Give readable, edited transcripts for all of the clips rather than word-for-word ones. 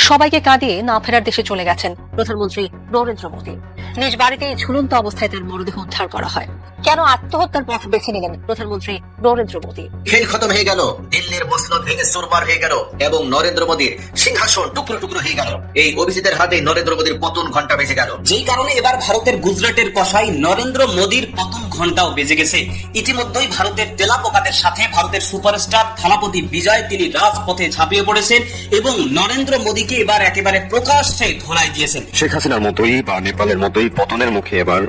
সবাইকে কাঁদিয়ে না ফেরার দেশে চলে গেছেন প্রধানমন্ত্রী নরেন্দ্র মোদী। নিজ বাড়িতে ঝুলন্ত অবস্থায় তার মরদেহ উদ্ধার করা হয়। কেন আত্মহত্যার পথ বেছে নিলেন প্রধানমন্ত্রী নরেন্দ্র মোদী? খেল খতম হয়ে গেল, দিল্লির মসনদ ভেঙে চুরমার হয়ে গেল এবং নরেন্দ্র মোদীর সিংহাসন টুকরো টুকরো হয়ে গেল। এই অভিজিতের হাতে নরেন্দ্র মোদীর পতন ঘন্টা বেজে গেল, যেই কারণে এবার ভারতের গুজরাটের কসাই নরেন্দ্র মোদীর পতন ঘন্টাও বেজে গেছে। ইতিমধ্যেই ভারতের তেলাপোকাদের সাথে ভারতের সুপারস্টার থালাপতি বিজয় তিনি রাজপথে ঝাঁপিয়ে পড়েছেন এবং নরেন্দ্র মোদীকে এবার একেবারে প্রকাশ্যে ধরাই দিয়েছেন। শেখ হাসিনার মতোই বা নেপালের মতোই পতনের মুখে এবার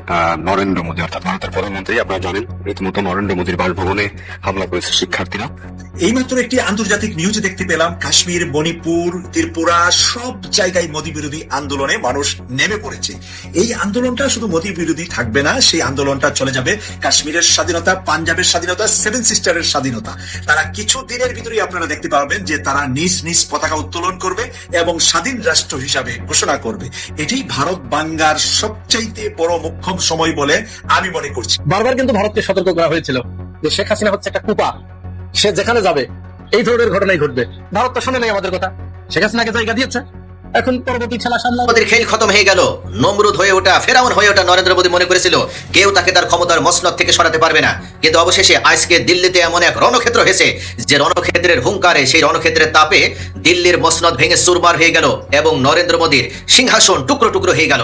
নরেন্দ্র মোদী অর্থাৎ ভারতের প্রধানমন্ত্রী। আপনারা জানেন রীতিমতো নরেন্দ্র মোদীর বাসভবনে হামলা করেছে শিক্ষার্থীরা। এইমাত্র একটি আন্তর্জাতিক নিউজে দেখতে পেলাম কাশ্মীর, মণিপুর, ত্রিপুরা সব জায়গায় মোদী বিরোধী আন্দোলনে মানুষ নেমে পড়েছে। এই আন্দোলনটা শুধু মোদী বিরোধী থাকবে না, সেই আন্দোলনটা চলে যাবে কাশ্মীরের স্বাধীনতা, পাঞ্জাবের স্বাধীনতা, সেভেন সিস্টারের স্বাধীনতা। তারা কিছু দিনের ভিতরেই আপনারা দেখতে পারবেন যে তারা নিজ নিজ পতাকা উত্তোলন করবে এবং স্বাধীন রাষ্ট্র হিসাবে ঘোষণা করবে। এটি ভারত বাংলার সবচাইতে বড় মোক্ষম সময় বলে আমি মনে করছি। বারবার কিন্তু ভারতকে সতর্ক করা হয়েছিল যে শেখ হাসিনা হচ্ছে একটা কুপা, সে যেখানে যাবে এই ধরনের ঘটনাই ঘটবে। ভারত তো শুনে নেই আমাদের কথা, শেখ হাসিনাকে জায়গা দিয়েছে, এখন পরবর্তী খেলা সামনে। মোদীর খেল খতম হয়ে গেল, নমরুদ হয়ে ওঠা, ফেরাউন হয়ে ওঠা নরেন্দ্র মোদী মনে করেছিল কেউ তাকে তার ক্ষমতার মসনদ থেকে সরাতে পারবে না। কিন্তু অবশেষে আজকে দিল্লিতে এমন এক রণক্ষেত্র হয়েছে যে রণক্ষেত্রের হুঙ্কারে, সেই রণক্ষেত্রের তাপে দিল্লির মসনদ ভেঙে চুরমার হয়ে গেল এবং নরেন্দ্র মোদীর সিংহাসন টুকরো টুকরো হয়ে গেল।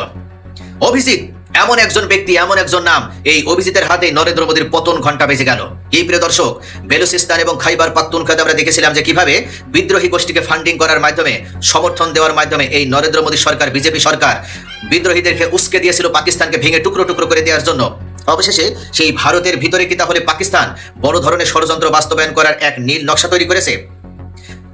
অভিজিৎ এমন একজন ব্যক্তি, এমন একজন নাম, এই অভিজিতের হাতে নরেন্দ্র মোদীর পতন ঘন্টা বেজে গেল। এই প্রিয় দর্শক, বেলুচিস্তান এবং খাইবার পাখতুনখোয়াতে আমরা দেখেছিলাম যে কিভাবে বিদ্রোহী গোষ্ঠীকে ফান্ডিং করার মাধ্যমে, সমর্থন দেওয়ার মাধ্যমে এই নরেন্দ্র মোদী সরকার, বিজেপি সরকার বিদ্রোহীদেরকে উস্কে দিয়েছিল পাকিস্তানকে ভেঙে টুকরো টুকরো করে দেওয়ার জন্য। অবশেষে সেই ভারতের ভিতরে কি তাহলে পাকিস্তান বড় ধরনের ষড়যন্ত্র বাস্তবায়ন করার এক নীল নকশা তৈরি করেছে?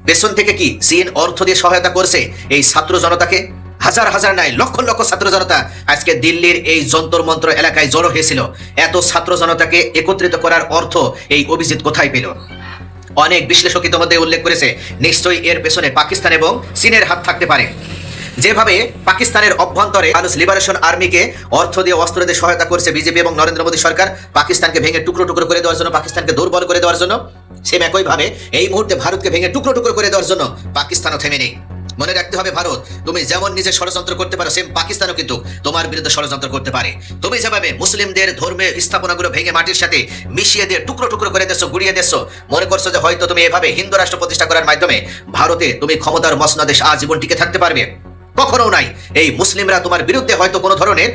পেছন থেকে কি চীন অর্থ দিয়ে সহায়তা করছে এই ছাত্র জনতাকে? হাজার হাজার নাই, লক্ষ লক্ষ ছাত্র জনতা আজকে দিল্লির এই যন্তর মন্ত্র এলাকায় জড়ো হয়েছিল। এত ছাত্র জনতাকে একত্রিত করার অর্থ এই অভিজিৎ কোথায় পেল? অনেক বিশ্লেষক ইতিমধ্যে উল্লেখ করেছে নিশ্চয়ই এর পেছনে পাকিস্তান এবং চীনের হাত থাকতে পারে। যেভাবে পাকিস্তানের অভ্যন্তরে মানুষ লিবারেশন আর্মিকে অর্থ দিয়ে, অস্ত্র দিয়ে সহায়তা করছে বিজেপি এবং নরেন্দ্র মোদী সরকার পাকিস্তানকে ভেঙে টুকরো টুকরো করে দেওয়ার জন্য, পাকিস্তানকে দুর্বল করে দেওয়ার জন্য, সেম একইভাবে এই মুহূর্তে ভারতকে ভেঙে টুকরো টুকরো করে দেওয়ার জন্য পাকিস্তানও থেমে নেই। মনে রাখতে হবে, ভারত তুমি যেমন নিজে ষড়যন্ত্র করতে পারো, সেম পাকিস্তানও কিন্তু তোমার বিরুদ্ধে ষড়যন্ত্র করতে পারে। তুমি যেভাবে মুসলিমদের ধর্মীয় স্থাপনাগুলো ভেঙে মাটির সাথে মিশিয়ে দিয়ে টুকরো টুকরো করে দিচ্ছ, গুড়িয়ে দিচ্ছ, মনে করছো যে হয়তো তুমি এভাবে হিন্দু রাষ্ট্র প্রতিষ্ঠা করার মাধ্যমে ভারতে তুমি ক্ষমতার মসনদে আজীবন টিকে থাকতে পারবে। কখনো নাই। এই মুসলিমরা তোমার বিরুদ্ধে হয়তো কোনো ধরনের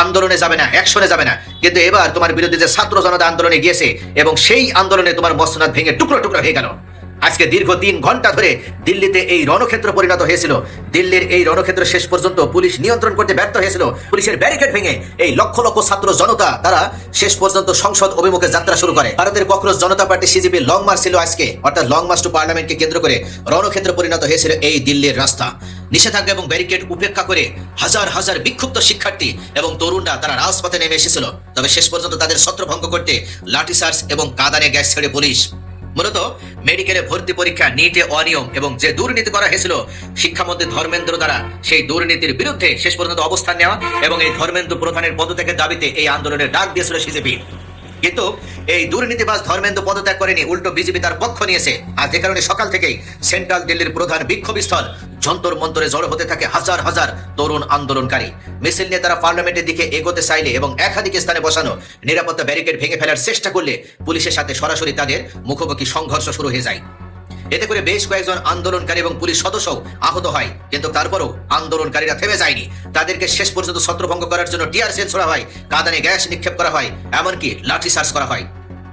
আন্দোলনে যাবে না, অ্যাকশনে যাবে না, কিন্তু এবার তোমার বিরুদ্ধে যে ছাত্র জনতা আন্দোলনে গিয়েছে এবং সেই আন্দোলনে তোমার মসনদ ভেঙে টুকরো টুকরো হয়ে গেল। আজকে দীর্ঘ 3 ঘন্টা ধরে দিল্লিতে এই রণক্ষেত্র পরিণত হয়েছিল। দিল্লির এই রণক্ষেত্র শেষ পর্যন্ত পুলিশ নিয়ন্ত্রণ করতে ব্যর্থ হয়েছিল। পুলিশের ব্যারিকেড ভেঙে এই লক্ষ লক্ষ ছাত্র জনতা তারা শেষ পর্যন্ত সংসদ অভিমুখে যাত্রা শুরু করে। ভারতের ককরোচ জনতা পার্টি সিজিবি লং মার্চ ছিল আজকে, অর্থাৎ লং মার্চ টু পার্লামেন্টকে কেন্দ্র করে রণক্ষেত্র পরিণত হয়েছিল এই দিল্লির রাস্তা। নিষেধাজ্ঞা এবং ব্যারিকেড উপেক্ষা করে হাজার হাজার বিক্ষুব্ধ শিক্ষার্থী এবং তরুণরা তারা রাজপথে নেমে এসেছিল। তবে শেষ পর্যন্ত তাদের ছত্রভঙ্গ করতে লাঠিচার্জ এবং কাঁদানে গ্যাস ছেড়ে পুলিশ। মূলত মেডিকেলে ভর্তি পরীক্ষা, নিটে অনিয়ম এবং যে দুর্নীতি করা হয়েছিল শিক্ষামন্ত্রী ধর্মেন্দ্র দ্বারা, সেই দুর্নীতির বিরুদ্ধে শেষ পর্যন্ত অবস্থান নেওয়া এবং এই ধর্মেন্দ্র প্রধানের পদত্যাগের দাবিতে এই আন্দোলনের ডাক দিয়েছিল সিজেপি। কিন্তু এই দুর্নীতিবাজ ধর্মেন্দ্র পদত্যাগ করেনি, উল্টো বিজেপি তার পক্ষ নিয়েছে। আর যে কারণে সকাল থেকেই সেন্ট্রাল দিল্লির প্রধান বিক্ষোভস্থল যন্তর মন্তরে জড়ো হতে থাকে হাজার হাজার তরুণ আন্দোলনকারী। মিছিল নিয়ে তারা পার্লামেন্টের দিকে এগোতে চাইলে এবং একাধিক স্থানে বসানো নিরাপত্তা ব্যারিকেড ভেঙে ফেলার চেষ্টা করলে পুলিশের সাথে সরাসরি তাদের মুখোমুখি সংঘর্ষ শুরু হয়ে যায়। এতে করে বেশ কয়েকজন আন্দোলনকারী এবং পুলিশ সদস্য আহত হয়। কিন্তু তারপরও আন্দোলনকারীরা থেমে যায়নি। তাদেরকে শেষ পর্যন্ত ছত্রভঙ্গ করার জন্য টিয়ার সেল ছোড়া হয়, কাঁদানে গ্যাস নিক্ষেপ করা হয়, এমনকি লাঠিচার্জ করা হয়।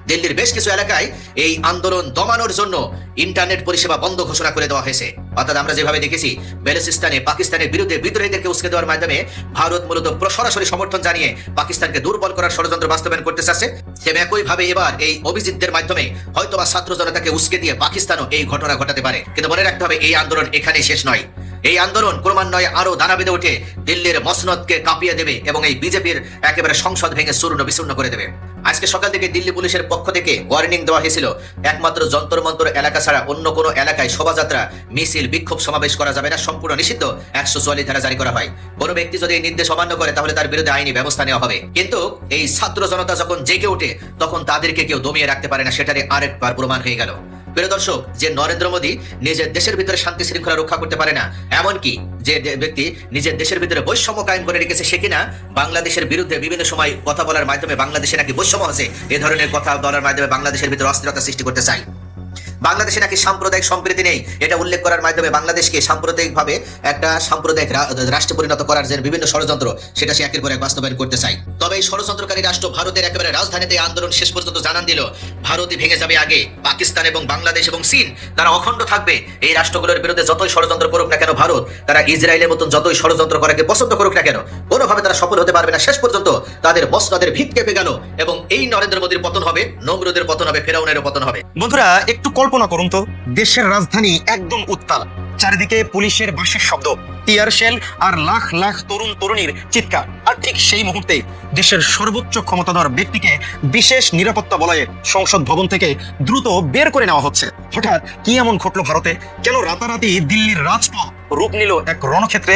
দিল্লির বেশ কিছু এলাকায় এই আন্দোলন দমানোর জন্য ইন্টারনেট পরিষেবা বন্ধ ঘোষণা করে দেওয়া হয়েছে। অর্থাৎ আমরা যেভাবে দেখেছি বেলুচিস্তানে পাকিস্তানের বিরুদ্ধে বিদ্রোহীদেরকে উস্কে দেওয়ার মাধ্যমে ভারত মূলত সরাসরি সমর্থন জানিয়ে পাকিস্তানকে দুর্বল করার ষড়যন্ত্র বাস্তবায়ন করতে চাচ্ছে, সেম একইভাবে এবার এই অভিজিতদের মাধ্যমে হয়তোবা ছাত্র জনতাকে উস্কে দিয়ে পাকিস্তানও এই ঘটনা ঘটাতে পারে। কিন্তু মনে রাখতে হবে, এই আন্দোলন এখানেই শেষ নয়। এই আন্দোলন ক্রমান্বয়ে আরো দানা বেঁধে উঠে দিল্লির মসনদকে কাঁপিয়ে দেবে এবং এই বিজেপির একেবারে সংসদ ভেঙে চূর্ণ বিচূর্ণ করে দেবে। আজকে সকাল থেকে দিল্লি পুলিশের পক্ষ থেকে ওয়ার্নিং দেওয়া হয়েছিল, একমাত্র যন্তর মন্তর এলাকা ছাড়া অন্য কোনো এলাকায় শোভাযাত্রা, মিছিল, বিক্ষোভ সমাবেশ করা যাবে না, সম্পূর্ণ নিষিদ্ধ। 144 ধারা জারি করা হয়। কোনো ব্যক্তি যদি এই নির্দেশ অমান্য করে তাহলে তার বিরুদ্ধে আইনি ব্যবস্থা নেওয়া হবে। কিন্তু এই ছাত্র জনতা যখন জেগে ওঠে তখন তাদেরকে কেউ দমিয়ে রাখতে পারে না, সেটারে আরেকবার প্রমাণ হয়ে গেল। প্রিয় দর্শক, যে নরেন্দ্র মোদী নিজের দেশের ভিতরে শান্তি শৃঙ্খলা রক্ষা করতে পারে না, এমনকি যে ব্যক্তি নিজের দেশের ভিতরে বৈষম্য কায়েম করে রেখেছে, সে কিনা বাংলাদেশের বিরুদ্ধে বিভিন্ন সময় কথা বলার মাধ্যমে বাংলাদেশে নাকি বৈষম্য হচ্ছে, এ ধরনের কথা বলার মাধ্যমে বাংলাদেশের ভিতরে অস্থিরতা সৃষ্টি করতে চায়। বাংলাদেশে নাকি সাম্প্রদায়িক সম্প্রীতি নেই, এটা উল্লেখ করার মাধ্যমে বাংলাদেশকে সাম্প্রদায়িকভাবে একটা সাম্প্রদায়িক রাষ্ট্রে পরিণত করার যে বিভিন্ন ষড়যন্ত্র, সেটা সে একের পর এক বাস্তবায়ন করতে চায়। তবে এই ষড়যন্ত্রকারী রাষ্ট্র ভারতের একেবারে রাজধানীতে আন্দোলন শেষ পর্যন্ত জানান দিল ভারতই ভেঙে যাবে আগে, পাকিস্তান এবং বাংলাদেশ এবং চীন তারা অখণ্ড থাকবে। এই রাষ্ট্রগুলোর বিরুদ্ধে যতই ষড়যন্ত্র করুক না কেন ভারত, তারা ইসরায়েলের মতন যতই ষড়যন্ত্র করাকে পছন্দ করুক না কেন, কোনোভাবে তারা সফল হতে পারবে না। শেষ পর্যন্ত তাদের মসনদের ভিত কেঁপে গেল এবং এই নরেন্দ্র মোদীর পতন হবে, নমরুদের পতন হবে, ফেরাউনেরও পতন হবে। বন্ধুরা, একটু কল্পনা করুন তো, দেশের রাজধানী একদম উত্তাল, চারিদিকে পুলিশের বাঁশির শব্দ, টিয়ার শেল আর লাখ লাখ তরুণ তরুণীর চিৎকার। আর ঠিক সেই মুহূর্তে দেশের সর্বোচ্চ ক্ষমতাধর ব্যক্তিকে বিশেষ নিরাপত্তা বলয়ে সংসদ ভবন থেকে দ্রুত বের করে নেওয়া হচ্ছে। হঠাৎ কি এমন ঘটলো ভারতে? কেন রাতারাতি দিল্লির রাজপথ রূপ নিল এক রণক্ষেত্রে?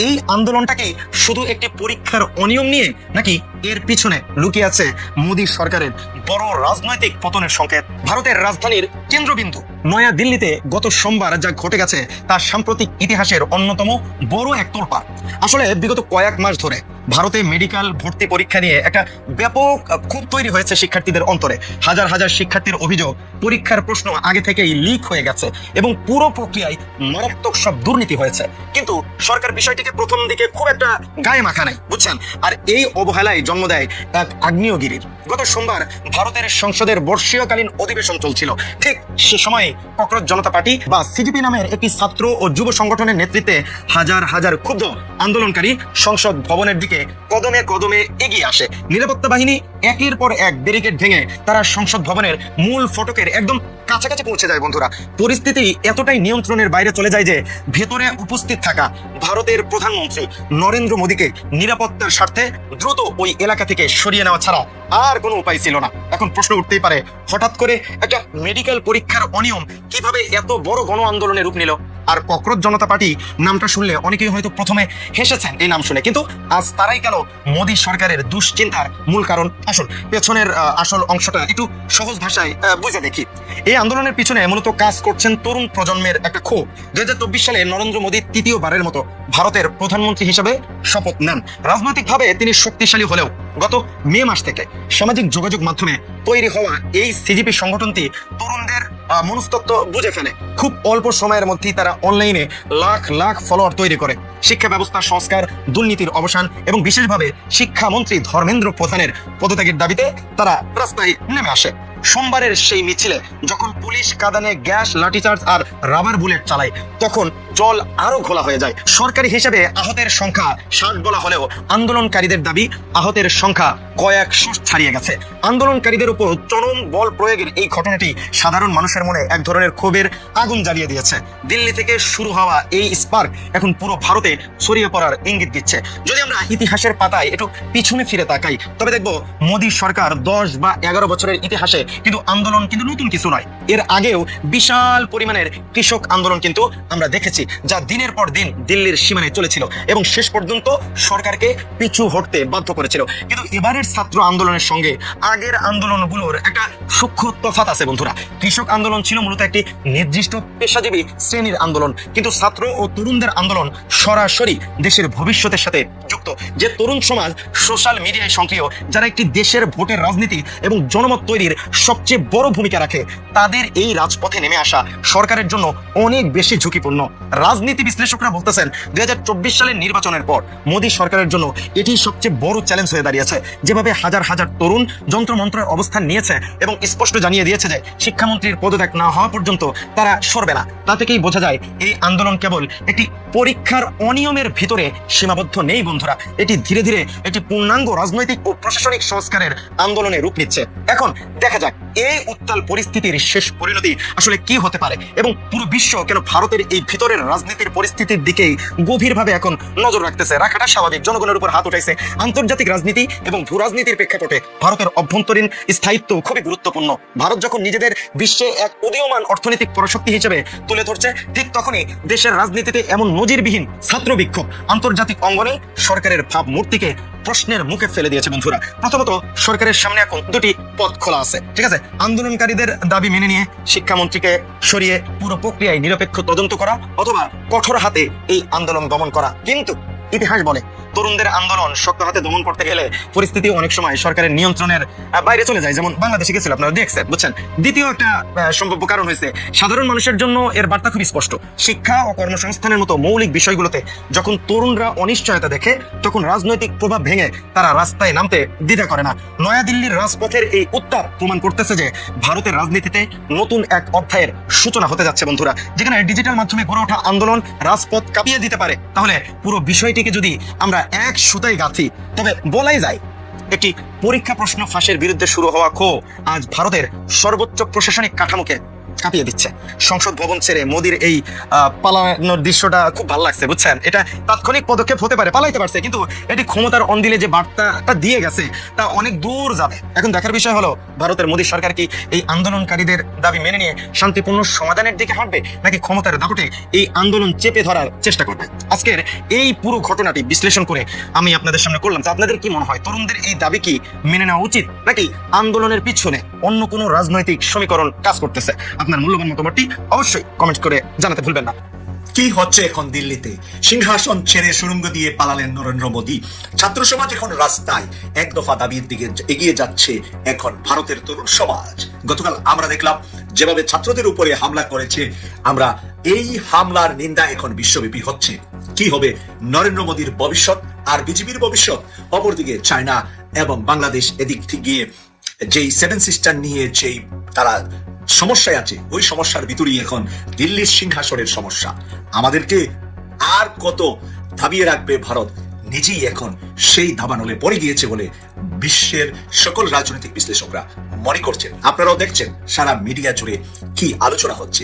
এই আন্দোলনটাকে শুধু একটি পরীক্ষার অনিয়ম নিয়ে, নাকি এর পিছনে লুকিয়ে আছে মোদী সরকারের বড় রাজনৈতিক পতনের সংকেত? ভারতের রাজধানীর কেন্দ্রবিন্দু নয়া দিল্লিতে গত সোমবার যা ঘটে গেছে তা সাম্প্রতিক ইতিহাসের অন্যতম বড় এক তোলপাড়। আসলে বিগত কয়েক মাস ধরে ভারতে মেডিকেল ভর্তি পরীক্ষা নিয়ে একটা ব্যাপক ক্ষোভ তৈরি হয়েছে শিক্ষার্থীদের অন্তরে। হাজার হাজার শিক্ষার্থীর অভিযোগ, পরীক্ষার প্রশ্ন আগে থেকেই লিক হয়ে গেছে এবং পুরো প্রক্রিয়ায় মারাত্মক সব দুর্নীতি হয়েছে। কিন্তু সরকার বিষয়টিকে প্রথম দিকে খুব একটা গায়ে মাখা নাই, বুঝছেন? আর এই অবহেলায় জন্ম দেয় এক আগ্নেয়গিরির। গত সোমবার ভারতের সংসদের বর্ষীয়কালীন অধিবেশন চলছিল। ঠিক সে সময় ককরোচ জনতা পার্টি বা সিজিপি নামের একটি ছাত্র ও যুব সংগঠনের নেতৃত্বে হাজার হাজার ক্ষুব্ধ আন্দোলনকারী সংসদ ভবনের দিকে কদমে কদমে এগিয়ে আসে। নিরাপত্তা বাহিনী একের পর এক ব্যারিকেড ভেঙে তারা সংসদ ভবনের মূল ফটকের একদম কাছাকাছি পৌঁছে যায়। বন্ধুরা, পরিস্থিতি এতটাই নিয়ন্ত্রণের বাইরে চলে যায় যে ভেতরে উপস্থিত থাকা ভারতের প্রধানমন্ত্রী নরেন্দ্র মোদীকে নিরাপত্তার স্বার্থে দ্রুত ওই এলাকা থেকে সরিয়ে নেওয়া ছাড়া আর কোনো উপায় ছিল না। এখন প্রশ্ন উঠতেই পারে, হঠাৎ করে একটা মেডিকেল পরীক্ষার অনিয়ম কিভাবে এত বড় গণ আন্দোলনের রূপ নিল? আর ককরোচ জনতা পার্টি নামটা শুনলে অনেকেই হয়তো প্রথমে হেসেছেন এই নাম শুনে, কিন্তু আজ তারাই কেন মোদী সরকারের দুশ্চিন্তার মূল কারণ? পেছনের আসল অংশটা একটু সহজ ভাষায় বুঝে দেখি। এই আন্দোলনের পিছনে মূলত কাজ করছেন তরুণ প্রজন্মের একটা ক্ষোভ। 2024 সালে নরেন্দ্র মোদী তৃতীয়বারের মতো ভারতের প্রধানমন্ত্রী হিসেবে শপথ নেন। রাজনৈতিকভাবে তিনি শক্তিশালী হলেও গত মে মাস থেকে সামাজিক যোগাযোগ মাধ্যমে তৈরি হওয়া এই সিজিপি সংগঠনটি তরুণদের মনস্তত্ত্ব বুঝে ফেলে। খুব অল্প সময়ের মধ্যেই তারা অনলাইনে লাখ লাখ ফলোয়ার তৈরি করে। শিক্ষা ব্যবস্থা সংস্কার, দুর্নীতির অবসান এবং বিশেষভাবে শিক্ষামন্ত্রী ধর্মেন্দ্র প্রধানের পদত্যাগের দাবিতে তারা রাস্তায় নেমে আসে। সোমবারের সেই মিছিলে যখন পুলিশ কাঁদানে গ্যাস, লাঠিচার্জ আর রাবার বুলেট চালায়, তখন জল আরো ঘোলা হয়ে যায়। সরকারি হিসেবে আহতের সংখ্যা 60 বলা হলেও আন্দোলনকারীদের দাবি আহতের সংখ্যা কয়েকশো ছাড়িয়ে গেছে। আন্দোলনকারীদের উপর চরম বল প্রয়োগের এই ঘটনাটি সাধারণ মানুষের মনে এক ধরনের ক্ষোভের আগুন জ্বালিয়ে দিয়েছে। দিল্লি থেকে শুরু হওয়া এই স্পার্ক এখন পুরো ভারতে ছড়িয়ে পড়ার ইঙ্গিত দিচ্ছে। যদি আমরা ইতিহাসের পাতায় একটু পিছনে ফিরে তাকাই, তবে দেখবো মোদী সরকার 10 বা 11 বছরের ইতিহাসে কিন্তু আন্দোলন কিন্তু নতুন কিছু নয়। এর আগেও বিশাল পরিমাণের কৃষক আন্দোলন কিন্তু আমরা দেখেছি, যা দিনের পর দিন দিল্লির সীমানায় চলেছিল এবং শেষ পর্যন্ত সরকারকে পিছু হটতে বাধ্য করেছিল। কিন্তু এবারের ছাত্র আন্দোলনের সঙ্গে আগের আন্দোলনগুলোর একটা সূক্ষ্ম তফাৎ আছে বন্ধুরা। কৃষক আন্দোলন ছিল মূলত একটি নির্দিষ্ট পেশাজীবী শ্রেণীর আন্দোলন, কিন্তু ছাত্র ও তরুণদের আন্দোলন সরাসরি দেশের ভবিষ্যতের সাথে যুক্ত। যে তরুণ সমাজ সোশ্যাল মিডিয়ায় সক্রিয়, যারা একটি দেশের ভোটের রাজনীতি এবং জনমত তৈরির সবচেয়ে বড় ভূমিকা রাখে, তাদের এই রাজপথে নেমে আসা সরকারের জন্য অনেক বেশি ঝুঁকিপূর্ণ। রাজনীতি বিশ্লেষকরা বলতেছেন 2024 সালের নির্বাচনের পর মোদী সরকারের জন্য এটি সবচেয়ে বড় চ্যালেঞ্জ হয়ে দাঁড়িয়েছে। যেভাবে হাজার হাজার তরুণ যন্ত্রমন্ত্রের অবস্থান নিয়েছে এবং স্পষ্ট জানিয়ে দিয়েছে যে শিক্ষামন্ত্রীর পদত্যাগ না হওয়া পর্যন্ত তারা সরবে না, তা থেকেই বোঝা যায় এই আন্দোলন কেবল একটি পরীক্ষার অনিয়মের ভিতরে সীমাবদ্ধ নেই বন্ধুরা। এটি ধীরে ধীরে একটি পূর্ণাঙ্গ রাজনৈতিক ও প্রশাসনিক সংস্কারের আন্দোলনে রূপ নিচ্ছে। এখন দেখা যাক এই উত্তাল পরিস্থিতির শেষ পরিণতি আসলে কি হতে পারে এবং পুরো বিশ্ব কেন ভারতের এই ভিতরের রাজনীতির পরিস্থিতির দিকেই গভীরভাবে এখন নজর রাখতেছে। রাখাটা স্বাভাবিক, জনগণের উপর হাত উঠাইছে। আন্তর্জাতিক রাজনীতি এবং ভূ রাজনীতির প্রেক্ষাপটে ভারতের অভ্যন্তরীণ স্থায়িত্ব খুবই গুরুত্বপূর্ণ। ভারত যখন নিজেদের বিশ্বে এক উদীয়মান অর্থনৈতিক পরাশক্তি হিসেবে তুলে ধরছে, ঠিক তখনই দেশের রাজনীতিতে এমন নজিরবিহীন ছাত্র বিক্ষোভ আন্তর্জাতিক অঙ্গনে সরকার সরকারের ভাবমূর্তিকে প্রশ্নের মুখে ফেলে দিয়েছে বন্ধুরা। প্রথমত সরকারের সামনে এখন দুটি পথ খোলা আছে, ঠিক আছে? আন্দোলনকারীদের দাবি মেনে নিয়ে শিক্ষামন্ত্রীকে সরিয়ে পুরো প্রক্রিয়ায় নিরপেক্ষ তদন্ত করা, অথবা কঠোর হাতে এই আন্দোলন দমন করা। কিন্তু ইতিহাস বলে তরুণদের আন্দোলন শক্ত হাতে দমন করতে গেলে পরিস্থিতি অনেক সময় সরকারের নিয়ন্ত্রণের বাইরে চলে যায়, যেমন বাংলাদেশে গেছিল, আপনারা দেখছেন, বুঝছেন। দ্বিতীয় একটা সম্ভাব্য কারণ হয়েছে সাধারণ মানুষের জন্য এর বার্তা খুব স্পষ্ট। শিক্ষা ও কর্মসংস্থানের মতো মৌলিক বিষয়গুলোতে যখন তরুণরা অনিশ্চয়তা দেখে, তখন রাজনৈতিক প্রভাব ভেঙে তারা রাস্তায় নামতে দ্বিধা করে না। নয়াদিল্লির রাজপথের এই উত্তাপ প্রমাণ করতেছে যে ভারতের রাজনীতিতে নতুন এক অধ্যায়ের সূচনা হতে যাচ্ছে বন্ধুরা। যেখানে ডিজিটাল মাধ্যমে গড়ে ওঠা আন্দোলন রাজপথ কাঁপিয়ে দিতে পারে, তাহলে পুরো বিষয়টিকে যদি আমরা এক সুতায় গাঁথি, তবে বলাই যায় একটি পরীক্ষা প্রশ্ন ফাঁসের বিরুদ্ধে শুরু হওয়া ক্ষোভ আজ ভারতের সর্বোচ্চ প্রশাসনিক কাঠামোকে কাঁপিয়ে দিচ্ছে। সংসদ ভবন ছেড়ে মোদির এই পালানোর দৃশ্যটা খুব ভালো লাগছে, বুঝছেন। এটা তাৎক্ষণিক পদক্ষেপ হতে পারে, পালাইতে পারছে, কিন্তু এটি ক্ষমতার অন্দিলে যে বার্তাটা দিয়ে গেছে তা অনেক দূর যাবে। এখন দেখার বিষয় হলো ভারতের মোদী সরকার কি এই আন্দোলনকারীদের দাবি মেনে নিয়ে শান্তিপূর্ণ সমাধানের দিকে হাঁটবে, নাকি ক্ষমতার দাপটে এই আন্দোলন চেপে ধরার চেষ্টা করবে। আজকের এই পুরো ঘটনাটি বিশ্লেষণ করে আমি আপনাদের সামনে করলাম। তো আপনাদের কি মনে হয়, তরুণদের এই দাবি কি মেনে নেওয়া উচিত, নাকি আন্দোলনের পিছনে অন্য কোনো রাজনৈতিক সমীকরণ কাজ করতেছে? আপনার মূল্যবান মতামতটি অবশ্যই কমেন্ট করে জানাতে ভুলবেন না। কি হচ্ছে এখন দিল্লিতে? সিংহাসন ছেড়ে সুড়ঙ্গ দিয়ে পালালেন নরেন্দ্র মোদী। ছাত্র সমাজ এখন রাস্তায় এক দফা দাবির দিকে এগিয়ে যাচ্ছে এখন ভারতের তরুণ সমাজ। গতকাল আমরা দেখলাম যেভাবে ছাত্রদের উপরে হামলা করেছে, আমরা এই হামলার নিন্দা এখন বিশ্বব্যাপী হচ্ছে। কি হবে নরেন্দ্র মোদীর ভবিষ্যৎ আর বিজেপির ভবিষ্যৎ? অপরদিকে চায়না এবং বাংলাদেশ এদিক থেকে গিয়ে যেই সেভেন সিস্টার নিয়ে যেই তারা সমস্যায় আছে, ওই সমস্যার ভিতরেই এখন দিল্লির সিংহাসনের সমস্যা। আমাদেরকে আর কত দাবিয়ে রাখবে ভারত? নিজেই এখন সেই দাবানলে পড়ে গিয়েছে বলে বিশ্বের সকল রাজনৈতিক বিশ্লেষকরা মনে করছেন। আপনারাও দেখছেন সারা মিডিয়া জুড়ে কি আলোচনা হচ্ছে।